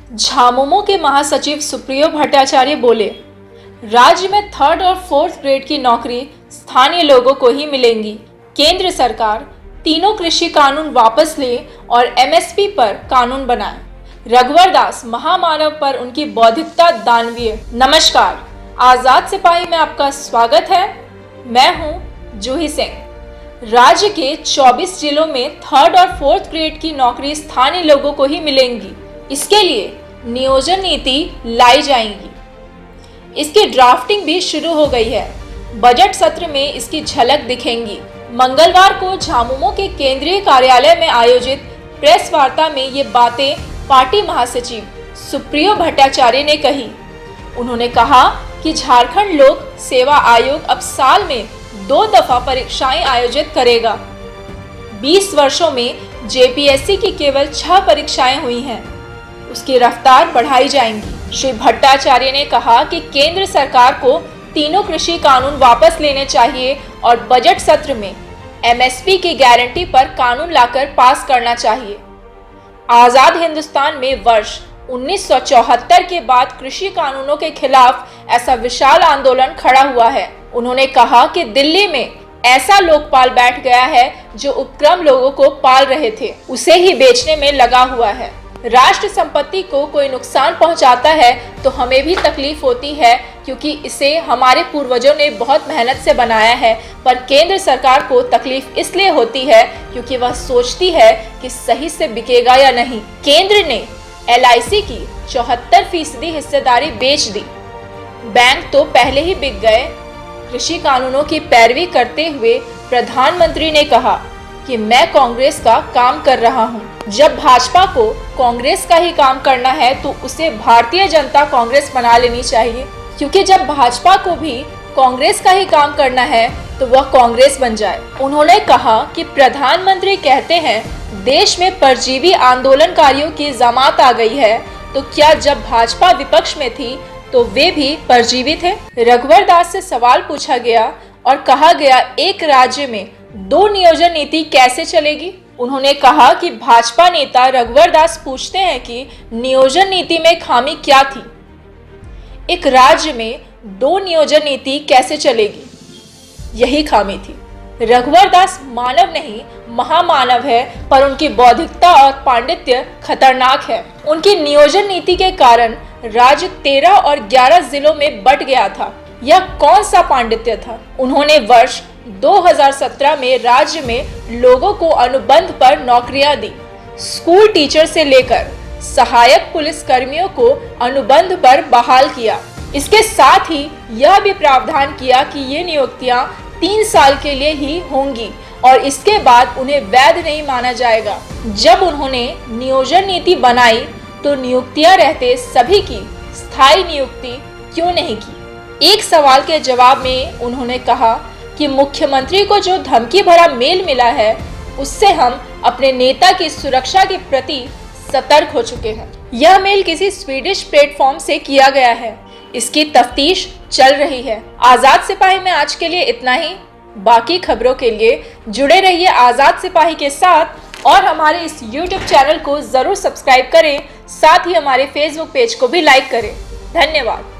झामुमो के महासचिव सुप्रियो भट्टाचार्य बोले, राज्य में 3rd और 4th ग्रेड की नौकरी स्थानीय लोगों को ही मिलेंगी। केंद्र सरकार तीनों कृषि कानून वापस ले और एमएसपी पर कानून बनाए। रघुवर दास महामानव पर उनकी बौद्धिकता दानवीय। नमस्कार, आजाद सिपाही में आपका स्वागत है। मैं हूं जूही सिंह। राज्य के 24 जिलों में 3rd और 4th ग्रेड की नौकरी स्थानीय लोगों को ही मिलेंगी। इसके लिए नियोजन नीति लाई जाएगी। इसकी ड्राफ्टिंग भी शुरू हो गई है। बजट सत्र में इसकी झलक दिखेंगी। मंगलवार को झामुमो के केंद्रीय कार्यालय में आयोजित प्रेस वार्ता में ये बातें पार्टी महासचिव सुप्रियो भट्टाचार्य ने कही। उन्होंने कहा कि झारखंड लोक सेवा आयोग अब साल में 2 दफा परीक्षाएं आयोजित करेगा। 20 वर्षों में जेपीएससी की केवल 6 परीक्षाएं हुई हैं। उसकी रफ्तार बढ़ाई जाएंगी। श्री भट्टाचार्य ने कहा कि केंद्र सरकार को तीनों कृषि कानून वापस लेने चाहिए और बजट सत्र में एमएसपी की गारंटी पर कानून लाकर पास करना चाहिए। आजाद हिंदुस्तान में वर्ष 1974 के बाद कृषि कानूनों के खिलाफ ऐसा विशाल आंदोलन खड़ा हुआ है। उन्होंने कहा कि दिल्ली में ऐसा लोकपाल बैठ गया है जो उपक्रम लोगों को पाल रहे थे, उसे ही बेचने में लगा हुआ है। राष्ट्र संपत्ति को कोई नुकसान पहुंचाता है तो हमें भी तकलीफ होती है, क्योंकि इसे हमारे पूर्वजों ने बहुत मेहनत से बनाया है। पर केंद्र सरकार को तकलीफ इसलिए होती है क्योंकि वह सोचती है कि सही से बिकेगा या नहीं। केंद्र ने LIC की 74% हिस्सेदारी बेच दी। बैंक तो पहले ही बिक गए। कृषि कानूनों की पैरवी करते हुए प्रधानमंत्री ने कहा कि मैं कांग्रेस का काम कर रहा हूं। जब भाजपा को कांग्रेस का ही काम करना है तो उसे भारतीय जनता कांग्रेस बना लेनी चाहिए, क्योंकि जब भाजपा को भी कांग्रेस का ही काम करना है तो वह कांग्रेस बन जाए। उन्होंने कहा कि प्रधानमंत्री कहते हैं देश में परजीवी आंदोलनकारियों की जमात आ गई है, तो क्या जब भाजपा विपक्ष में थी तो वे भी परजीवी थे? रघुवर दास से सवाल पूछा गया और कहा गया एक राज्य में 2 नियोजन नीति कैसे चलेगी। उन्होंने कहा कि भाजपा नेता रघुवर दास पूछते हैं कि नियोजन नीति में खामी क्या थी। एक राज्य में 2 नियोजन नीति कैसे चलेगी, यही खामी थी। रघुवर दास मानव नहीं महामानव है, पर उनकी बौद्धिकता और पांडित्य खतरनाक है। उनकी नियोजन नीति के कारण राज्य 13 और 11 जिलों में बंट गया था। यह कौन सा पांडित्य था? उन्होंने वर्ष 2017 में राज्य में लोगों को अनुबंध पर नौकरियां दी। स्कूल टीचर से लेकर सहायक पुलिस कर्मियों को अनुबंध पर बहाल किया। इसके साथ ही यह भी प्रावधान किया कि ये नियुक्तियां 3 साल के लिए ही होंगी और इसके बाद उन्हें वैध नहीं माना जाएगा। जब उन्होंने नियोजन नीति बनाई तो नियुक्तियां रहते सभी की स्थायी नियुक्ति क्यों नहीं की? एक सवाल के जवाब में उन्होंने कहा कि मुख्यमंत्री को जो धमकी भरा मेल मिला है उससे हम अपने नेता की सुरक्षा के प्रति सतर्क हो चुके हैं। यह मेल किसी स्वीडिश प्लेटफॉर्म से किया गया है। इसकी तफ्तीश चल रही है। आजाद सिपाही में आज के लिए इतना ही। बाकी खबरों के लिए जुड़े रहिए आजाद सिपाही के साथ और हमारे इस YouTube चैनल को जरूर सब्सक्राइब करें। साथ ही हमारे Facebook पेज को भी लाइक करें। धन्यवाद।